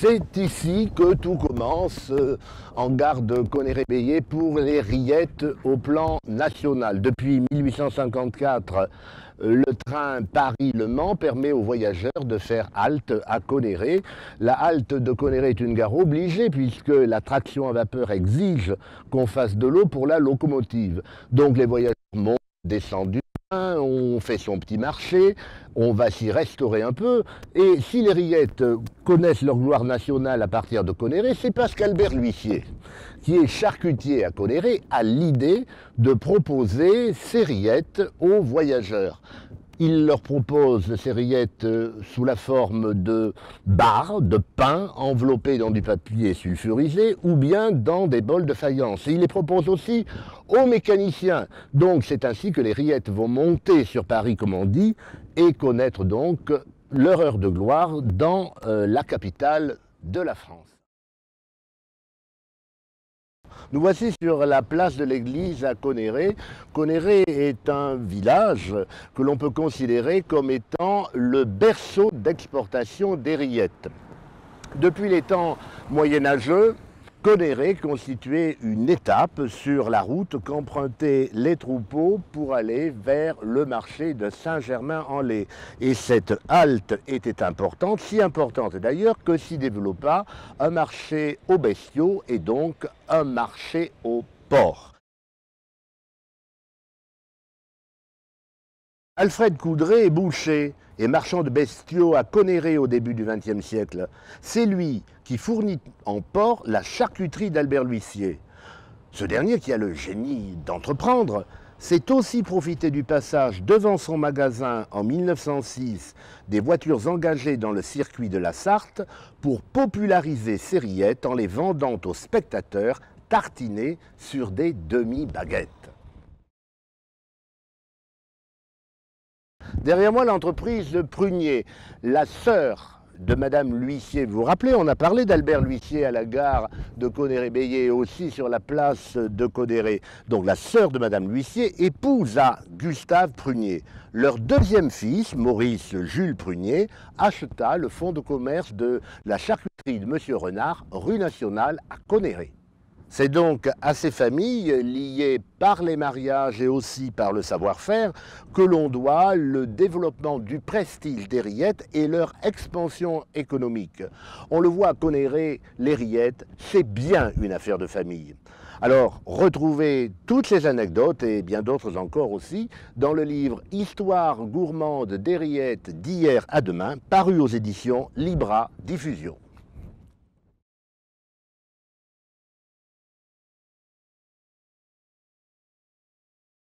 C'est ici que tout commence, en gare de Conneré-Bélier pour les rillettes au plan national. Depuis 1854, le train Paris-Le Mans permet aux voyageurs de faire halte à Conneré. La halte de Conneré est une gare obligée puisque la traction à vapeur exige qu'on fasse de l'eau pour la locomotive. Donc les voyageurs montent, descendent du train, on fait son petit marché, on va s'y restaurer un peu. Et si les rillettes connaissent leur gloire nationale à partir de Conneré, c'est parce qu'Albert L'Huissier, qui est charcutier à Conneré, a l'idée de proposer ces rillettes aux voyageurs. Il leur propose ces rillettes sous la forme de barres, de pain enveloppés dans du papier sulfurisé ou bien dans des bols de faïence. Et il les propose aussi aux mécaniciens. Donc c'est ainsi que les rillettes vont monter sur Paris, comme on dit, et connaître donc leur heure de gloire dans la capitale de la France. Nous voici sur la place de l'église à Conneré. Conneré est un village que l'on peut considérer comme étant le berceau d'exportation des rillettes. Depuis les temps moyenâgeux, Conneré constituait une étape sur la route qu'empruntaient les troupeaux pour aller vers le marché de Saint-Germain-en-Laye. Et cette halte était importante, si importante d'ailleurs que s'y développa un marché aux bestiaux et donc un marché aux porcs. Alfred Coudray est boucher et marchand de bestiaux à Conneré au début du XXe siècle. C'est lui qui fournit en porc la charcuterie d'Albert L'Huissier. Ce dernier, qui a le génie d'entreprendre, s'est aussi profité du passage devant son magasin en 1906 des voitures engagées dans le circuit de la Sarthe pour populariser ses rillettes en les vendant aux spectateurs tartinés sur des demi-baguettes. Derrière moi, l'entreprise de Prunier, la sœur de Madame L'Huissier. Vous vous rappelez, on a parlé d'Albert L'Huissier à la gare de Conneré-Bélier et aussi sur la place de Conneré. Donc la sœur de Madame L'Huissier épousa Gustave Prunier. Leur deuxième fils, Maurice Jules Prunier, acheta le fonds de commerce de la charcuterie de Monsieur Renard, rue Nationale à Conneré. C'est donc à ces familles, liées par les mariages et aussi par le savoir-faire, que l'on doit le développement du prestige des rillettes et leur expansion économique. On le voit à Conneré, les rillettes, c'est bien une affaire de famille. Alors, retrouvez toutes ces anecdotes et bien d'autres encore aussi dans le livre « Histoire gourmande des rillettes d'hier à demain » paru aux éditions Libra Diffusion.